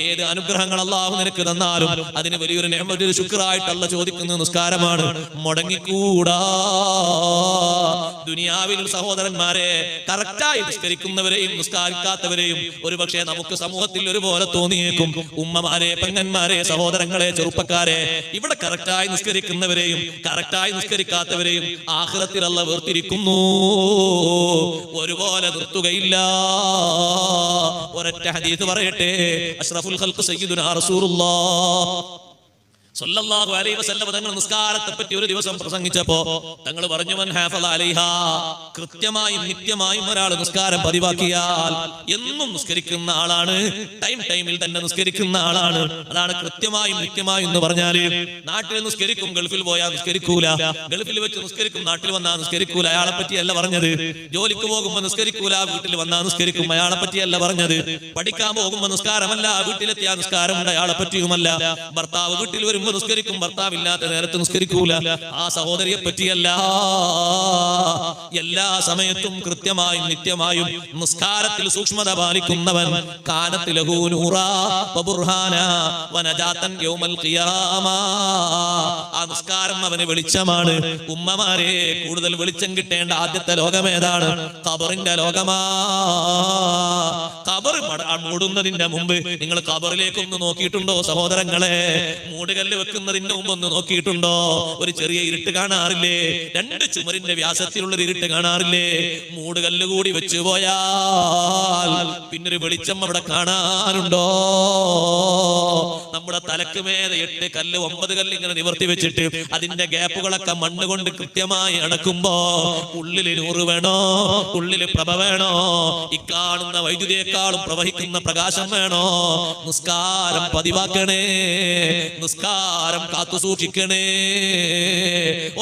ഏത് അനുഗ്രഹങ്ങൾ അല്ലാഹു നിനക്ക് തന്നാലും അതിന് വലിയൊരു നിഅമത്ത് ശുക്റായിട്ട് അല്ലാഹു ചോദിക്കുന്ന നിസ്കാരമാണ്. മുടങ്ങിക്കൂടാ. ദുനിയാവിൽ സഹോദരന്മാരെ, കറക്റ്റായി നിസ്കരിക്കുന്നവരെയും നിസ്കരിക്കാത്തവരെയും ഒരുപക്ഷെ നമുക്ക് സമൂഹത്തിൽ ഒരുപോലെ തോന്നിയേക്കും. ഉമ്മമാരെ, പെങ്ങന്മാരെ, സഹോദരങ്ങളെ, ചെറുപ്പക്കാരെ, ഇവിടെ കറക്റ്റായി നിസ്കരിക്കുന്നവരെയും കറക്റ്റായി നിസ്കരിക്കാത്തവരെയും ആഖിറത്തിൽ അല്ലാഹു വേർതിരിക്കുന്നു. ഒരുപോലെ നിർത്തുകയില്ല. ഒരൊറ്റ ഹദീസ് പറയട്ടെ. അഷ്റഫുൽ ഖൽഖ് സയ്യിദുനാ റസൂലുള്ളാഹ് സല്ലല്ലാഹു അലൈഹി വസല്ലം തങ്ങൾ നിസ്കാരത്തെ പറ്റി ഒരു ദിവസം പ്രസംഗിച്ചപ്പോ തങ്ങൾ പറഞ്ഞു, മൻ ഹാഫള അലൈഹാ, കൃത്യമായും നിത്യമായും ഒരാൾ നിസ്കാരം പതിവാക്കിയാൽ എന്നും നിസ്കരിക്കുന്ന ആളാണ്, ടൈമിൽ തന്നെ നിസ്കരിക്കുന്ന ആളാണ്. അതാണ് കൃത്യമായും നിത്യമായും എന്ന് പറഞ്ഞാല്. നാട്ടിൽ നിസ്കരിക്കും, ഗൾഫിൽ പോയാൽ നിസ്കരിക്കൂല. ഗൾഫിൽ വെച്ച് നിസ്കരിക്കും, നാട്ടിൽ വന്നാൽ നിസ്കരിക്കൂല. അയാളെ പറ്റിയല്ല പറഞ്ഞത്. ജോലിക്ക് പോകുമ്പോൾ നിസ്കരിക്കൂല, വീട്ടിൽ വന്നാൽ നിസ്കരിക്കും. അയാളെ പറ്റിയല്ല പറഞ്ഞത്. പഠിക്കാൻ പോകുമ്പോൾ നിസ്കാരമല്ല, വീട്ടിലെത്തിയാൽ നിസ്കാരമുണ്ട്, അയാളെ പറ്റിയുമല്ല. ഭർത്താവ് വീട്ടിൽ വരുമ്പോൾ നിസ്കരിക്കും, ഭർത്താവില്ലാത്ത നേരത്ത് നിസ്കരിക്കൂല, ആ സഹോദരിയെ പറ്റിയല്ല. എല്ലാ സമയത്തും കൃത്യമായും നിത്യമായും നിസ്കാരത്തിൽ സൂക്ഷ്മത പാലിക്കുന്നവൻ കാനത്ത് ലഹു നൂറാ വബുർഹാന വനജാതൻ യൗമൽ ഖിയാമ. ആ നിസ്കാരം അവന് വെളിച്ചമാണ്. ഉമ്മമാരെ, കൂടുതൽ വെളിച്ചം കിട്ടേണ്ട ആദ്യത്തെ ലോകമേതാണ്? ഖബറിന്റെ ലോകമാ. ഖബർ മൂടുന്നതിന്റെ മുമ്പ് നിങ്ങൾ ഖബറിലേക്കൊന്ന് നോക്കിയിട്ടുണ്ടോ സഹോദരങ്ങളെ? മൂടുകല്ല് വെക്കുന്നതിന്റെ മുമ്പ് ഒന്ന് നോക്കിയിട്ടുണ്ടോ? ഒരു ചെറിയ ഇരുട്ട് കാണാറില്ലേ? 2 ചുമരിന്റെ വ്യാസത്തിലുള്ളൊരു ഇരുട്ട് കാണാറില്ലേ? മൂടുകല്ല് കൂടി വെച്ചു പോയാൽ പിന്നൊരു വെളിച്ചം അവിടെ കാണാനുണ്ടോ? നമ്മുടെ തലക്ക് മേലെ 8 കല്ല് 9 കല്ല് ഇങ്ങനെ നിവർത്തി വെച്ചിട്ട് അതിന്റെ ഗ്യാപ്പുകളൊക്കെ മണ്ണ് കൊണ്ട് കൃത്യമായി അടക്കുമ്പോ ഉള്ളില് നൂറ് വേണോ? ഉള്ളില് പ്രഭ വേണോ? ഇക്കാണുന്ന വൈദ്യുതിയെക്കാളും പ്രവഹിക്കുന്ന പ്രകാശം വേണോ? നിസ്കാരം പതിവാക്കണേ, നിസ്കാരം കാത്തു സൂക്ഷിക്കണേ.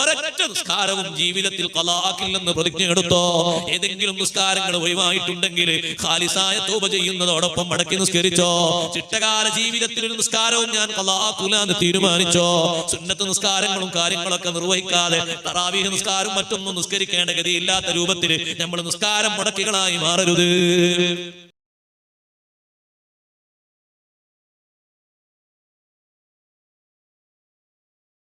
ഒരൊറ്റ നിസ്കാരവും ജീവിതത്തിൽ ഖലാഖില്ലെന്ന് പ്രതിജ്ഞ എടുത്തോ? ഏതെങ്കിലും നിസ്കാരങ്ങൾ ഒഴിവായിട്ടുണ്ടെങ്കിൽ ഖാലിസായ തൗബ ചെയ്യുന്നതോടൊപ്പം മടക്കി നിസ്കരിച്ചോ? ചിട്ടകാല ജീവിതത്തിൽ ഒരു നിസ്കാരവും ഞാൻ ഖലാഖുലാന്ന് തീരുമാനിച്ചോ? സുന്നത്ത് നിസ്കാരങ്ങളും കാര്യങ്ങളൊക്കെ നിർവഹിക്കാതെ തറാവീഹ് നിസ്കാരം മറ്റൊന്നും നിസ്കരിക്കേണ്ട ഗതിയില്ലാത്ത രൂപത്തിൽ നമ്മൾ നിസ്കാരം മുടക്കികളായി മാറരുത്.